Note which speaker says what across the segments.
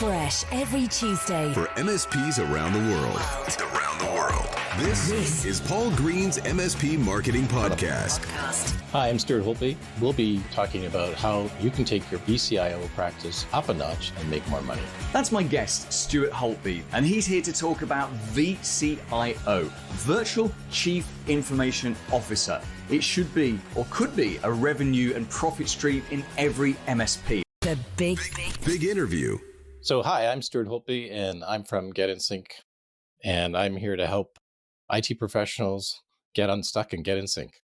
Speaker 1: Fresh every Tuesday
Speaker 2: for MSPs around the world. This is Paul Green's MSP Marketing PodCast.
Speaker 3: Hi, I'm Stuart Holtby. We'll be talking about how you can take your vCIO practice up a notch and make more money.
Speaker 4: That's my guest, Stuart Holtby, and he's here to talk about vCIO, Virtual Chief Information Officer. It should be, or could be, a revenue and profit stream in every MSP.
Speaker 1: The big
Speaker 2: interview.
Speaker 3: So hi, I'm Stuart Holtby, and I'm from GetInSync, and I'm here to help IT professionals get unstuck and get in sync.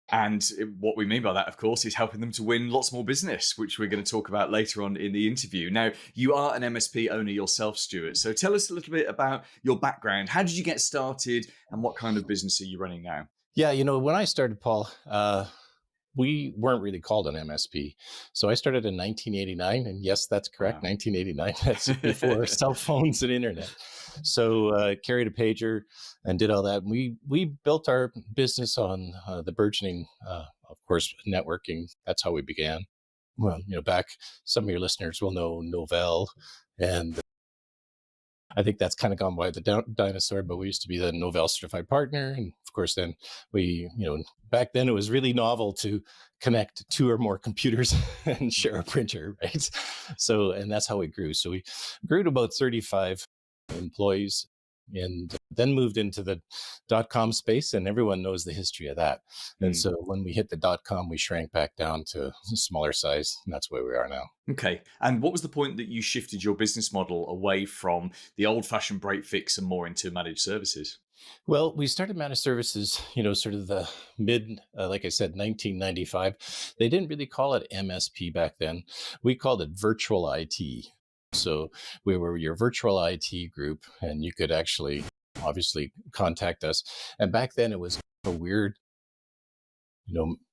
Speaker 4: And what we mean by that, of course, is helping them to win lots more business, which we're going to talk about later on in the interview. Now, you are an MSP owner yourself, Stuart. So tell us a little bit about your background. How did you get started and what kind of business are you running now?
Speaker 3: Yeah, when I started, Paul, we weren't really called an MSP. So I started in 1989. And yes, that's correct, wow. 1989. That's before cell phones and internet. So carried a pager and did all that. We built our business on the burgeoning, of course, networking. That's how we began. Well, back, some of your listeners will know Novell, and I think that's kind of gone by the dinosaur, but we used to be the Novell certified partner. And of course, then we, back then it was really novel to connect 2 or more computers and share a printer, right? So, and that's how we grew. So we grew to about 35 employees and then moved into the .com space, and everyone knows the history of that. And so when we hit the .com, we shrank back down to a smaller size, and that's where we are now.
Speaker 4: Okay. And what was the point that you shifted your business model away from the old-fashioned break fix and more into managed services?
Speaker 3: Well, we started managed services, sort of the mid, like I said, 1995. They didn't really call it MSP back then. We called it virtual IT. So we were your virtual IT group, and you could actually obviously contact us. And back then it was a weird,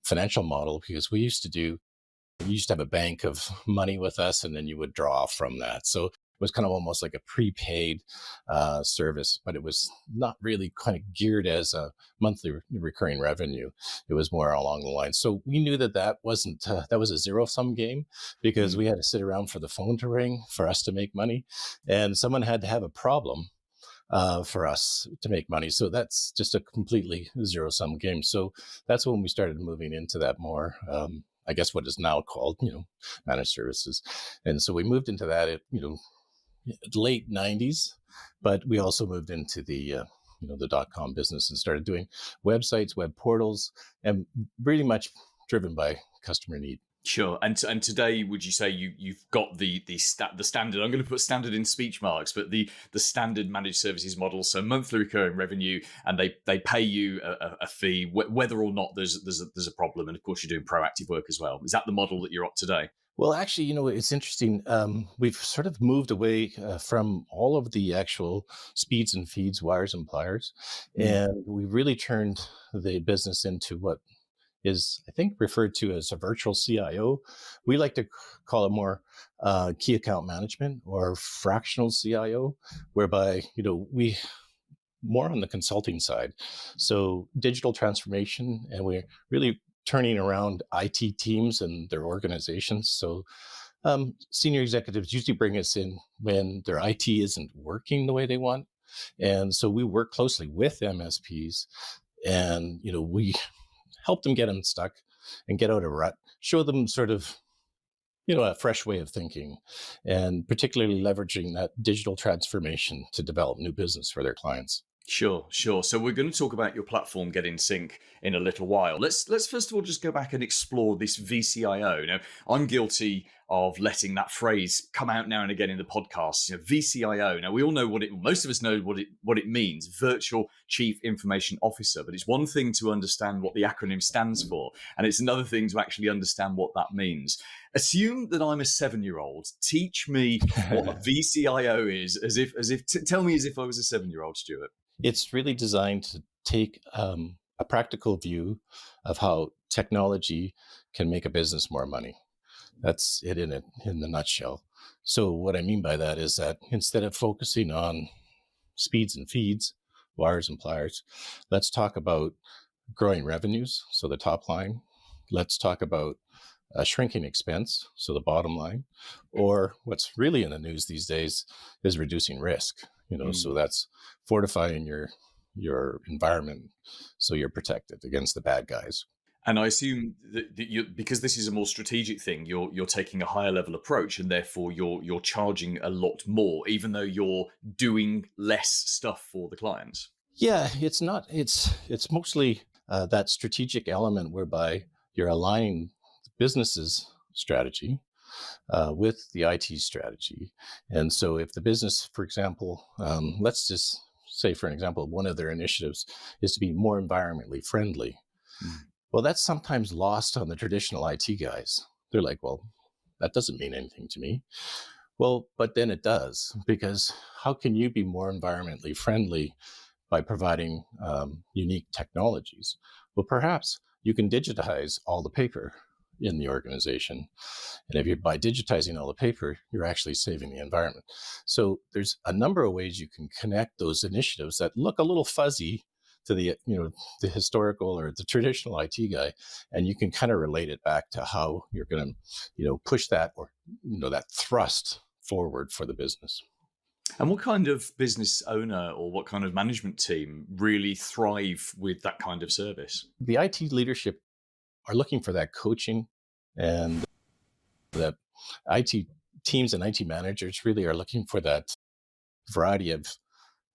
Speaker 3: financial model, because we used to have a bank of money with us, and then you would draw from that. So it was kind of almost like a prepaid service, but it was not really kind of geared as a monthly recurring revenue. It was more along the lines. So we knew that wasn't, that was a zero-sum game, because we had to sit around for the phone to ring for us to make money, and someone had to have a problem for us to make money. So that's just a completely zero-sum game. So that's when we started moving into that more, I guess what is now called, managed services. And so we moved into that at, late 90s, but we also moved into the, the .com business and started doing websites, web portals, and pretty much driven by customer need.
Speaker 4: Sure. And today, would you say you've got the standard, I'm going to put standard in speech marks, but the standard managed services model, so monthly recurring revenue, and they pay you a fee, whether or not there's a problem. And of course, you're doing proactive work as well. Is that the model that you're at today?
Speaker 3: Well, actually, it's interesting. We've sort of moved away from all of the actual speeds and feeds, wires and pliers, and we really turned the business into what is, I think, referred to as a virtual CIO. We like to call it more key account management or fractional CIO, whereby, we more on the consulting side. So digital transformation, and we're really turning around IT teams and their organizations. So senior executives usually bring us in when their IT isn't working the way they want. And so we work closely with MSPs, and, we help them get unstuck and get out of rut, show them sort of, a fresh way of thinking, and particularly leveraging that digital transformation to develop new business for their clients.
Speaker 4: Sure. So we're going to talk about your platform, GetInSync, in a little while. Let's first of all just go back and explore this vCIO. Now, I'm guilty of letting that phrase come out now and again in the podcast. vCIO. Now, we all know most of us know what it means, Virtual Chief Information Officer. But it's one thing to understand what the acronym stands for, and it's another thing to actually understand what that means. Assume that I'm a 7-year-old. Teach me what a vCIO is, tell me as if I was a 7-year-old, Stuart.
Speaker 3: It's really designed to take a practical view of how technology can make a business more money. That's it in the nutshell. So what I mean by that is that instead of focusing on speeds and feeds, wires and pliers, let's talk about growing revenues, so the top line. Let's talk about a shrinking expense, so the bottom line, or what's really in the news these days is reducing risk. So that's fortifying your environment so you're protected against the bad guys.
Speaker 4: And I assume that you, because this is a more strategic thing, you're taking a higher level approach, and therefore you're charging a lot more, even though you're doing less stuff for the clients.
Speaker 3: Yeah, it's not. It's mostly that strategic element whereby you're aligning the business's strategy with the IT strategy. And so if the business, for example, let's just say, for an example, one of their initiatives is to be more environmentally friendly. Well, that's sometimes lost on the traditional IT guys. They're like, well, that doesn't mean anything to me. Well, but then it does, because how can you be more environmentally friendly by providing unique technologies? Well, perhaps you can digitize all the paper in the organization. And if you're by digitizing all the paper, you're actually saving the environment. So there's a number of ways you can connect those initiatives that look a little fuzzy to the historical or the traditional IT guy, and you can kind of relate it back to how you're going to push that, or that thrust forward for the business.
Speaker 4: And what kind of business owner or what kind of management team really thrive with that kind of service?
Speaker 3: The IT leadership are looking for that coaching, and the IT teams and IT managers really are looking for that variety of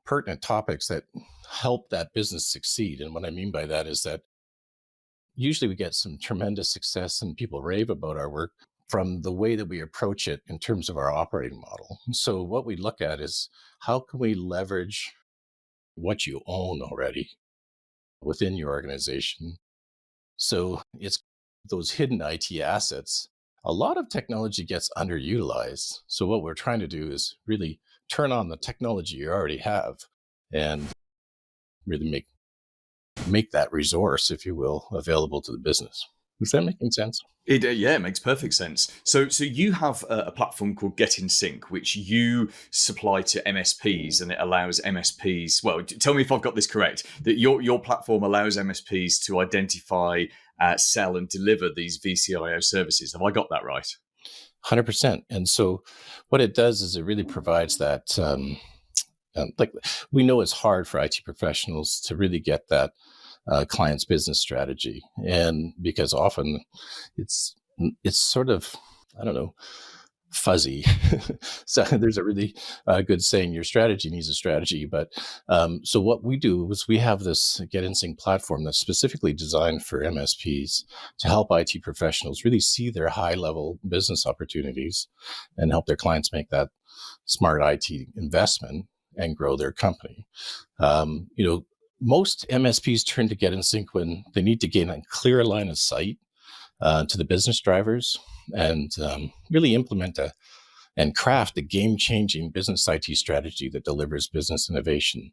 Speaker 3: pertinent topics that help that business succeed. And what I mean by that is that usually we get some tremendous success and people rave about our work from the way that we approach it in terms of our operating model. So what we look at is how can we leverage what you own already within your organization. So it's those hidden IT assets. A lot of technology gets underutilized. So what we're trying to do is really turn on the technology you already have and really make that resource, if you will, available to the business. Is that making sense?
Speaker 4: It makes perfect sense. So you have a platform called GetInSync, which you supply to MSPs, and it allows MSPs. Well, tell me if I've got this correct. That your platform allows MSPs to identify, sell, and deliver these vCIO services. Have I got that right?
Speaker 3: 100%. And so, what it does is it really provides that. Like we know it's hard for IT professionals to really get that client's business strategy, and because often it's sort of, I don't know, fuzzy. So there's a really good saying, your strategy needs a strategy. But so what we do is we have this GetInSync platform that's specifically designed for MSPs to help IT professionals really see their high-level business opportunities and help their clients make that smart IT investment and grow their company. Most MSPs turn to GetInSync when they need to gain a clear line of sight to the business drivers and really implement and craft a game-changing business IT strategy that delivers business innovation.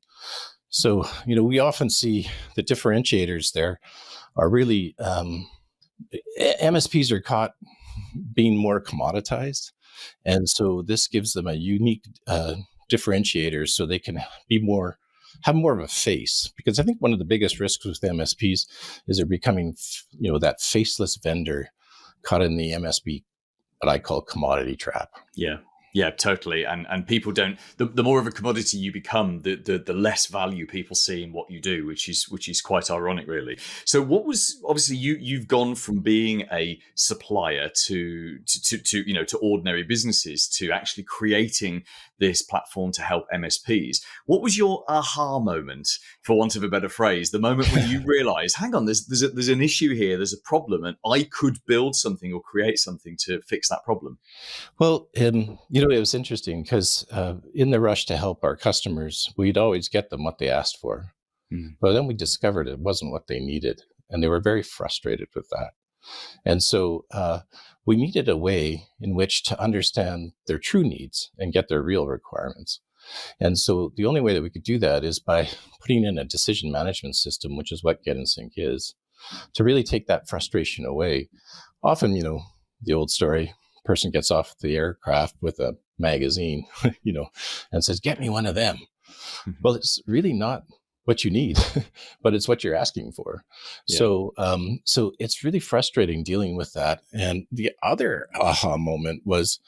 Speaker 3: So, we often see the differentiators there are really MSPs are caught being more commoditized. And so this gives them a unique differentiator so they can have more of a face, because I think one of the biggest risks with MSPs is they're becoming, that faceless vendor caught in the MSP, what I call commodity trap.
Speaker 4: Yeah, totally. And people don't. The more of a commodity you become, the less value people see in what you do, which is quite ironic, really. So, what was obviously you've gone from being a supplier to ordinary businesses to actually creating this platform to help MSPs. What was your aha moment, for want of a better phrase, the moment when you realized, hang on, there's an issue here, there's a problem, and I could build something or create something to fix that problem?
Speaker 3: Well, it was interesting because in the rush to help our customers, we'd always get them what they asked for. But then we discovered it wasn't what they needed, and they were very frustrated with that. And so we needed a way in which to understand their true needs and get their real requirements. And so the only way that we could do that is by putting in a decision management system, which is what GetInSync is, to really take that frustration away. Often, the old story, person gets off the aircraft with a magazine, and says, "Get me one of them." Well, it's really not what you need, but it's what you're asking for.
Speaker 4: Yeah.
Speaker 3: So it's really frustrating dealing with that. And the other aha moment was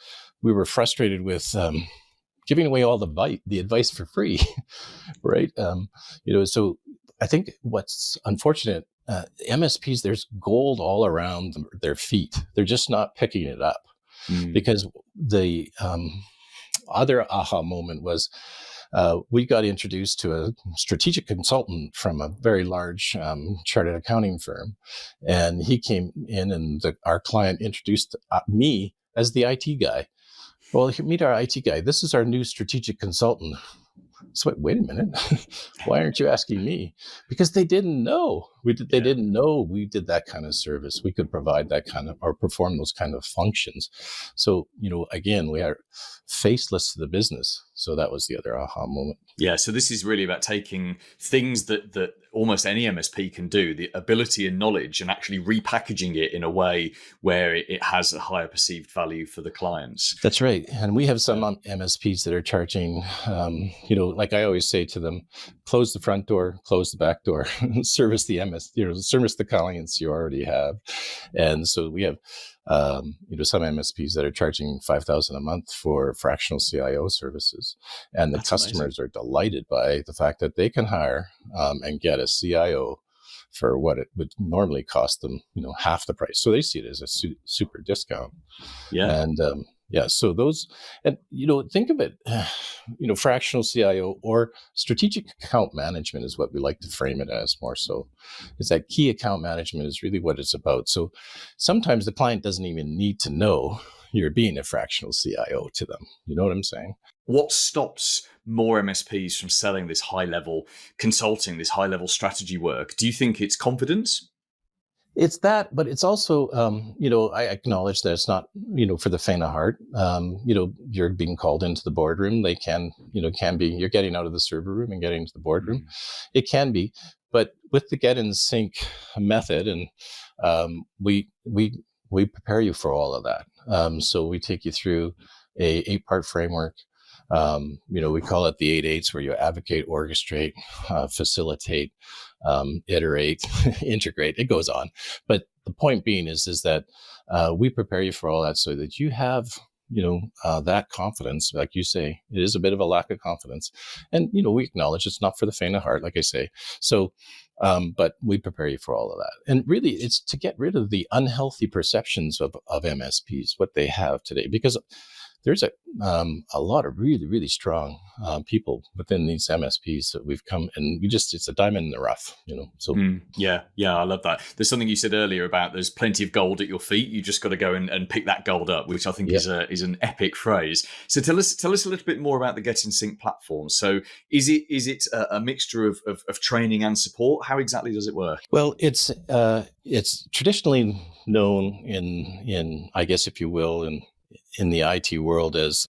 Speaker 3: we were frustrated with giving away all the advice for free, right? So I think what's unfortunate, MSPs, there's gold all around their feet. They're just not picking it up because the other aha moment was we got introduced to a strategic consultant from a very large chartered accounting firm. And he came in and our client introduced me as the IT guy. Well, meet our IT guy. This is our new strategic consultant. So wait a minute. Why aren't you asking me? Because they didn't know. They didn't know we did that kind of service. We could provide that kind of or perform those kind of functions. So, again, we are faceless to the business. So that was the other aha moment.
Speaker 4: Yeah, so this is really about taking things that almost any MSP can do, the ability and knowledge, and actually repackaging it in a way where it has a higher perceived value for the clients.
Speaker 3: That's right. And we have some MSPs that are charging, like I always say to them, close the front door, close the back door, service the service the clients you already have. And so we have some MSPs that are charging $5,000 a month for fractional CIO services, and the customers are delighted by the fact that they can hire and get a CIO for what it would normally cost them, half the price. So they see it as a super discount.
Speaker 4: Yeah,
Speaker 3: and so those, and think of it, fractional CIO or strategic account management is what we like to frame it as more so. Is that key account management is really what it's about. So sometimes the client doesn't even need to know you're being a fractional CIO to them. You know what I'm saying?
Speaker 4: What stops more MSPs from selling this high-level consulting, this high-level strategy work? Do you think it's confidence?
Speaker 3: It's that, but it's also, I acknowledge that it's not, for the faint of heart. You're being called into the boardroom. They can be, you're getting out of the server room and getting into the boardroom. It can be, but with the GetInSync method, and we prepare you for all of that. So we take you through a 8-part framework. We call it the 8 8s, where you advocate, orchestrate, facilitate, iterate, integrate. It goes on. But the point being is that we prepare you for all that so that you have, that confidence. Like you say, it is a bit of a lack of confidence. And, we acknowledge it's not for the faint of heart, like I say. So, but we prepare you for all of that. And really, it's to get rid of the unhealthy perceptions of MSPs, what they have today, because there's a lot of really, really strong people within these MSPs that we've come, and it's a diamond in the rough, So
Speaker 4: Yeah, I love that. There's something you said earlier about there's plenty of gold at your feet. You just got to go and pick that gold up, which I think is an epic phrase. So tell us a little bit more about the GetInSync platform. So is it a mixture of training and support? How exactly does it work?
Speaker 3: Well, it's traditionally known in I guess, if you will, in the IT world as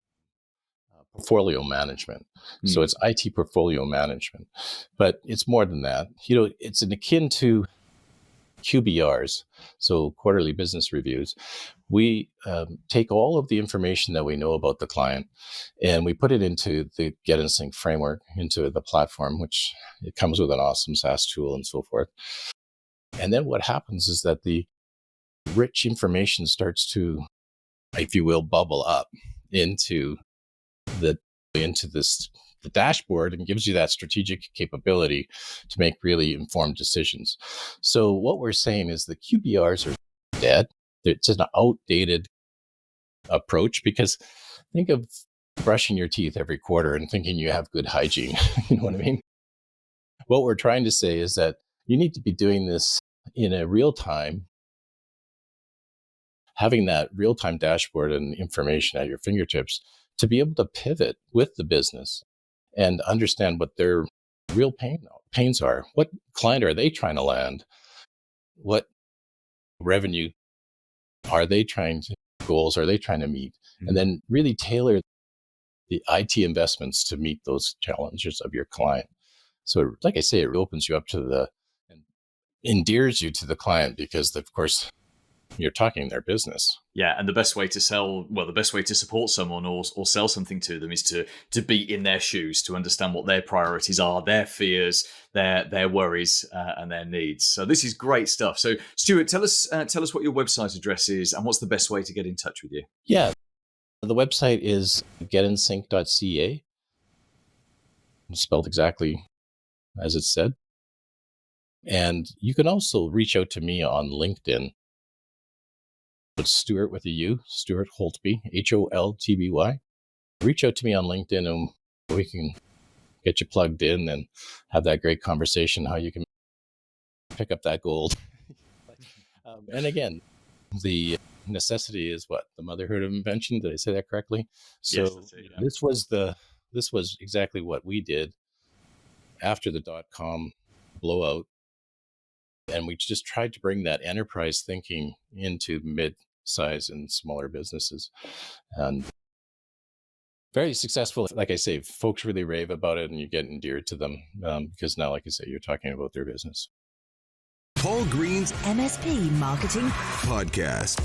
Speaker 3: portfolio management. So it's IT portfolio management, but it's more than that. It's akin to QBRs, so quarterly business reviews. We take all of the information that we know about the client and we put it into the GetInSync framework, into the platform, which it comes with an awesome SaaS tool and so forth. And then what happens is that the rich information starts to, if you will, bubble up into the dashboard and gives you that strategic capability to make really informed decisions. So what we're saying is the QBRs are dead. It's an outdated approach, because think of brushing your teeth every quarter and thinking you have good hygiene. You know what I mean? What we're trying to say is that you need to be doing this in a real time, having that real-time dashboard and information at your fingertips to be able to pivot with the business and understand what their real pains are. What client are they trying to land? What revenue goals are they trying to meet? And then really tailor the IT investments to meet those challenges of your client. So like I say, it opens you up and endears you to the client, because of course, you're talking their business.
Speaker 4: Yeah, and the best way to support someone or sell something to them is to be in their shoes, to understand what their priorities are, their fears, their worries, and their needs. So this is great stuff. So Stuart, tell us what your website address is and what's the best way to get in touch with you.
Speaker 3: Yeah, the website is GetInSync.ca, spelled exactly as it said. And you can also reach out to me on LinkedIn. It's Stuart with a U, Stuart Holtby, Holtby. Reach out to me on LinkedIn and we can get you plugged in and have that great conversation, how you can pick up that gold. And again, the necessity is what? The motherhood of invention. Did I say that correctly? So
Speaker 4: Yes, that's it, yeah.
Speaker 3: this was exactly what we did after the .com blowout. And we just tried to bring that enterprise thinking into mid-size and smaller businesses. And very successful. Like I say, folks really rave about it and you get endeared to them because now, like I say, you're talking about their business.
Speaker 2: Paul Green's
Speaker 1: MSP Marketing
Speaker 2: podcast.